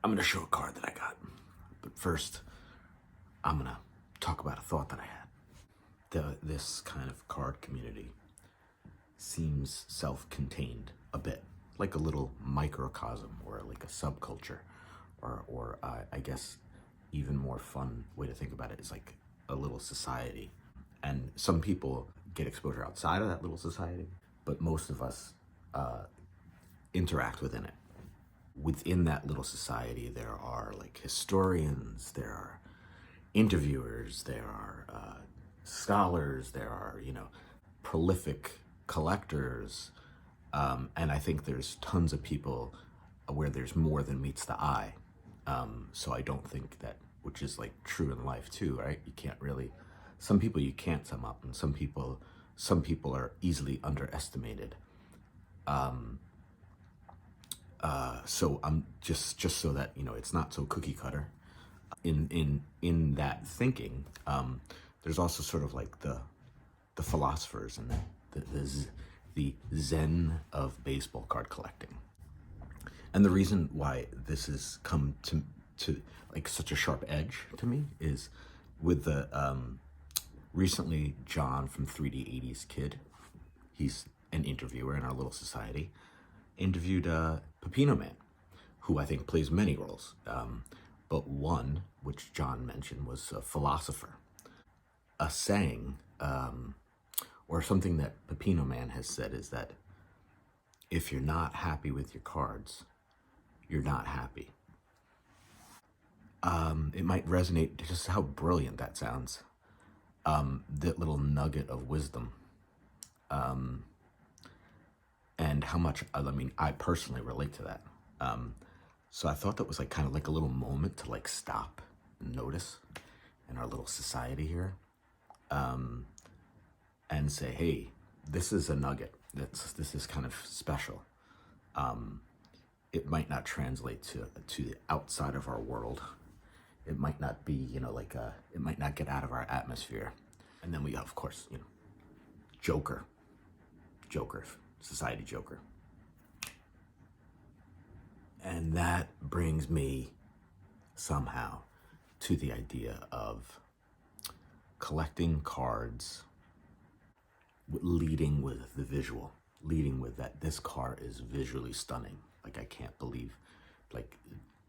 I'm gonna show a card that I got. But first, I'm gonna talk about a thought that I had. This kind of card community seems self-contained a bit, like a little microcosm or like a subculture, or I guess even more fun way to think about it is like a little society. And some people get exposure outside of that little society, but most of us interact within it. Within that little society, there are like historians, there are interviewers, there are scholars, there are, prolific collectors. And I think there's tons of people where there's more than meets the eye. So I don't think that, which is like true in life too, right? You can't really, some people you can't sum up, and some people are easily underestimated. So I'm just so that, it's not so cookie cutter. In that thinking, there's also sort of like the philosophers and the zen of baseball card collecting. And the reason why this has come to like such a sharp edge to me is with the recently John from 3D80s Kid, he's an interviewer in our little society, interviewed Pepino Man, who I think plays many roles. But one, which John mentioned, was a philosopher. A saying, or something that Pepino Man has said is that if you're not happy with your cards, you're not happy. It might resonate just how brilliant that sounds. That little nugget of wisdom. And how much, I personally relate to that. So I thought that was like kind of like a little moment to like stop and notice in our little society here. And say, hey, this is a nugget. This is kind of special. It might not translate to the outside of our world. It might not be, it might not get out of our atmosphere. And then we have, of course, Joker, society Joker. And that brings me somehow to the idea of collecting cards, leading with the visual, leading with that this card is visually stunning. Like, I can't believe, like,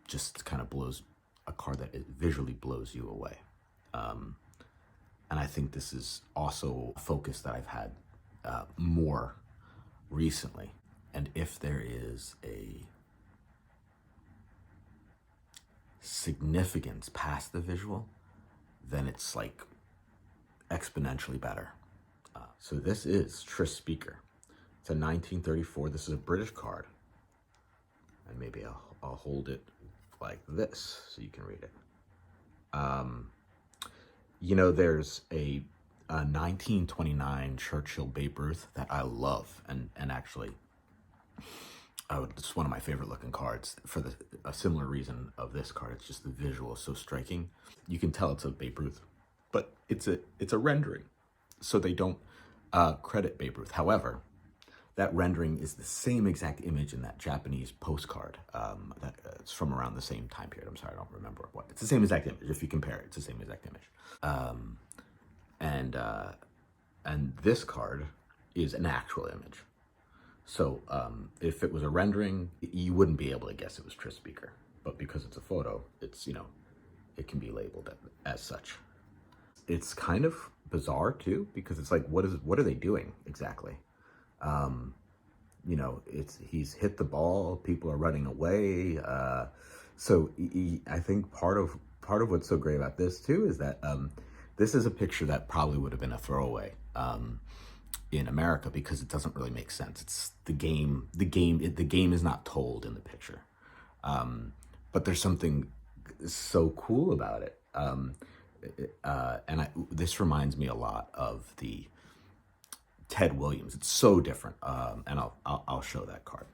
just kind of blows, a card that it visually blows you away. And I think this is also a focus that I've had more recently. And if there is a significance past the visual, then it's like exponentially better. So this is Tris Speaker. It's a 1934. This is a British card. And maybe I'll hold it like this so you can read it. There's a 1929 Churchill Babe Ruth that I love, and actually, it's one of my favorite looking cards for a similar reason of this card. It's just the visual is so striking. You can tell it's a Babe Ruth, but it's a rendering, so they don't credit Babe Ruth. However, that rendering is the same exact image in that Japanese postcard it's from around the same time period. I'm sorry, I don't remember what. It's the same exact image. If you compare it, it's the same exact image. And this card is an actual image. So if it was a rendering, you wouldn't be able to guess it was Tris Speaker. But because it's a photo, it's, it can be labeled as such. It's kind of bizarre too, because it's like, what are they doing exactly? He's hit the ball, people are running away. So I think part of what's so great about this too is that this is a picture that probably would have been a throwaway in America, because it doesn't really make sense. It's the game is not told in the picture. But there's something so cool about it. This reminds me a lot of the Ted Williams. It's so different. And I'll show that card.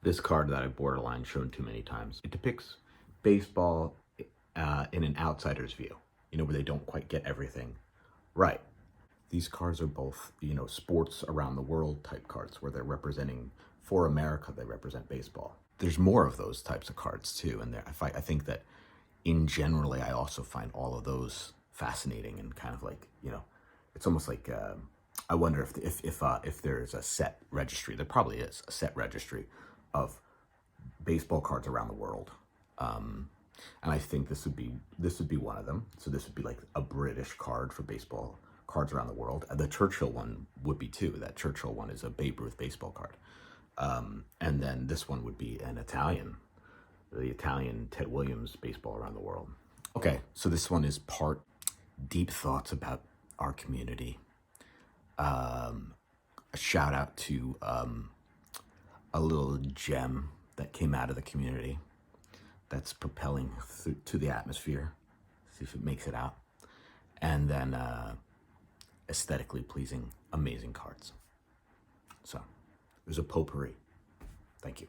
This card that I borderline shown too many times. It depicts baseball in an outsider's view, where they don't quite get everything right. These cards are both, sports around the world type cards, where they're representing, for America, they represent baseball. there's more of those types of cards too. And I think that in generally, I also find all of those fascinating and kind of like, it's almost like, I wonder if there's a set registry. There probably is a set registry of baseball cards around the world. And I think this would be one of them. So this would be like a British card for baseball cards around the world. The Churchill one would be too. That Churchill one is a Babe Ruth baseball card. And then this one would be the Italian Ted Williams baseball around the world. Okay, so this one is part deep thoughts about our community. A shout out to a little gem that came out of the community that's propelling to the atmosphere. See if it makes it out. And then aesthetically pleasing, amazing cards. So there's a potpourri. Thank you.